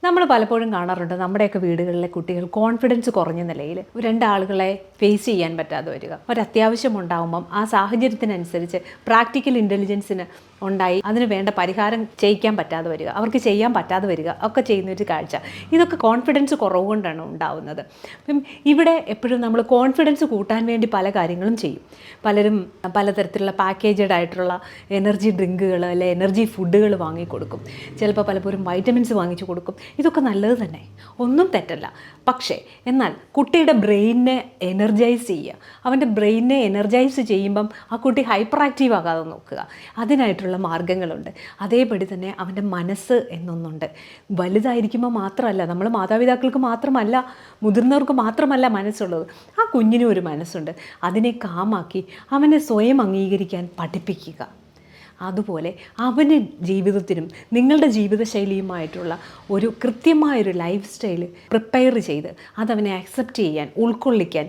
നമ്മൾ പലപ്പോഴും കാണാറുണ്ട് നമ്മുടെയൊക്കെ വീടുകളിലെ കുട്ടികൾ കോൺഫിഡൻസ് കുറഞ്ഞ നിലയിൽ രണ്ടാളുകളെ ഫേസ് ചെയ്യാൻ പറ്റാതെ വരിക. ഒരത്യാവശ്യം ഉണ്ടാകുമ്പം ആ സാഹചര്യത്തിനനുസരിച്ച് പ്രാക്ടിക്കൽ ഇൻ്റലിജൻസിന് ഉണ്ടായി അതിന് വേണ്ട പരിഹാരം ചെയ്യിക്കാൻ പറ്റാതെ വരിക, അവർക്ക് ചെയ്യാൻ പറ്റാതെ വരിക ഒക്കെ ചെയ്യുന്നൊരു കാഴ്ച. ഇതൊക്കെ കോൺഫിഡൻസ് കുറവ് കൊണ്ടാണ് ഉണ്ടാവുന്നത്. അപ്പം ഇവിടെ എപ്പോഴും നമ്മൾ കോൺഫിഡൻസ് കൂട്ടാൻ വേണ്ടി പല കാര്യങ്ങളും ചെയ്യും. പലരും പലതരത്തിലുള്ള പാക്കേജഡ് ആയിട്ടുള്ള എനർജി ഡ്രിങ്കുകൾ അല്ലെ എനർജി ഫുഡുകൾ വാങ്ങിക്കൊടുക്കും. ചിലപ്പോൾ പലപ്പോഴും വൈറ്റമിൻസ് വാങ്ങിച്ചു കൊടുക്കും. ഇതൊക്കെ നല്ലത് തന്നെ, ഒന്നും തെറ്റല്ല. പക്ഷേ എന്നാൽ കുട്ടിയുടെ ബ്രെയിനിനെ എനർജൈസ് ചെയ്യുക, അവൻ്റെ ബ്രെയിനിനെ എനർജൈസ് ചെയ്യുമ്പം ആ കുട്ടി ഹൈപ്പർ ആക്റ്റീവ് ആകാതെ നോക്കുക. അതിനായിട്ടുള്ള മാർഗ്ഗങ്ങളുണ്ട്. അതേപടി തന്നെ അവൻ്റെ മനസ്സ് എന്നൊന്നുണ്ട്. വലുതായിരിക്കുമ്പോൾ മാത്രമല്ല, നമ്മൾ മാതാപിതാക്കൾക്ക് മാത്രമല്ല, മുതിർന്നവർക്ക് മാത്രമല്ല മനസ്സുള്ളത്, ആ കുഞ്ഞിനും ഒരു മനസ്സുണ്ട്. അതിനെ കാമാക്കി അവനെ സ്വയം അംഗീകരിക്കാൻ പഠിപ്പിക്കുക. അതുപോലെ അവന് ജീവിതത്തിനും നിങ്ങളുടെ ജീവിതശൈലിയുമായിട്ടുള്ള ഒരു കൃത്യമായൊരു ലൈഫ് സ്റ്റൈല് പ്രിപ്പയർ ചെയ്ത് അതവനെ അക്സെപ്റ്റ് ചെയ്യാൻ, ഉൾക്കൊള്ളിക്കാൻ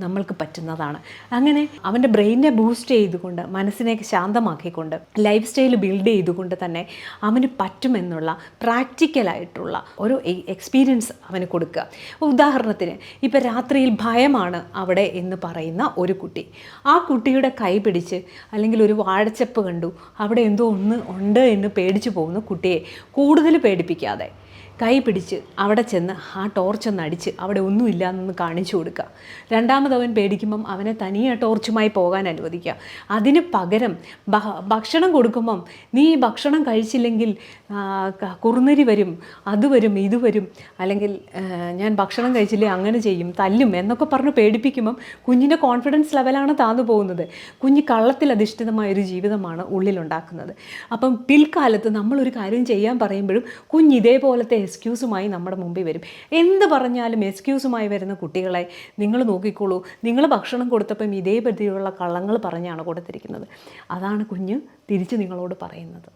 നമ്മൾക്ക് പറ്റുന്നതാണ്. അങ്ങനെ അവൻ്റെ ബ്രെയിനെ ബൂസ്റ്റ് ചെയ്തുകൊണ്ട്, മനസ്സിനെ ശാന്തമാക്കിക്കൊണ്ട്, ലൈഫ് സ്റ്റൈൽ ബിൽഡ് ചെയ്തുകൊണ്ട് തന്നെ അവന് പറ്റുമെന്നുള്ള പ്രാക്ടിക്കലായിട്ടുള്ള ഒരു എക്സ്പീരിയൻസ് അവന് കൊടുക്കുക. ഉദാഹരണത്തിന് ഇപ്പോൾ രാത്രിയിൽ ഭയമാണ് അവിടെ എന്ന് പറയുന്ന ഒരു കുട്ടി, ആ കുട്ടിയുടെ കൈ പിടിച്ച് അല്ലെങ്കിൽ ഒരു വാഴച്ചപ്പ് കണ്ടു അവിടെ എന്തോ ഒന്ന് ഉണ്ട് എന്ന് പേടിച്ചു പോകുന്ന കുട്ടിയെ കൂടുതൽ പേടിപ്പിക്കാതെ കൈ പിടിച്ച് അവിടെ ചെന്ന് ആ ടോർച്ചൊന്ന് അടിച്ച് അവിടെ ഒന്നുമില്ല എന്നൊന്ന് കാണിച്ചു കൊടുക്കുക. രണ്ടാമതവൻ പേടിക്കുമ്പം അവനെ തനിയെ ടോർച്ചുമായി പോകാൻ അനുവദിക്കുക. അതിന് പകരം ഭക്ഷണം കൊടുക്കുമ്പം നീ ഈ ഭക്ഷണം കഴിച്ചില്ലെങ്കിൽ കുറുനരി വരും, അത് വരും, ഇത് വരും, അല്ലെങ്കിൽ ഞാൻ ഭക്ഷണം കഴിച്ചില്ലേ അങ്ങനെ ചെയ്യും, തല്ലും എന്നൊക്കെ പറഞ്ഞ് പേടിപ്പിക്കുമ്പം കുഞ്ഞിൻ്റെ കോൺഫിഡൻസ് ലെവലാണ് താന്നു പോകുന്നത്. കുഞ്ഞ് കള്ളത്തിൽ അധിഷ്ഠിതമായൊരു ജീവിതമാണ് ഉള്ളിലുണ്ടാക്കുന്നത്. അപ്പം പിൽക്കാലത്ത് നമ്മളൊരു കാര്യം ചെയ്യാൻ പറയുമ്പോഴും കുഞ്ഞ് ഇതേപോലത്തെ എക്സ്ക്യൂസുമായി നമ്മുടെ മുമ്പിൽ വരും. എന്ത് പറഞ്ഞാലും എക്സ്ക്യൂസുമായി വരുന്ന കുട്ടികളെ നിങ്ങൾ നോക്കിക്കോളൂ. നിങ്ങൾ ഭക്ഷണം കൊടുത്തപ്പം ഇതേ പറ്റിയുള്ള കള്ളങ്ങൾ പറഞ്ഞാണ് കൊടുത്തിരിക്കുന്നത്. അതാണ് കുഞ്ഞ് തിരിച്ച് നിങ്ങളോട് പറയുന്നത്.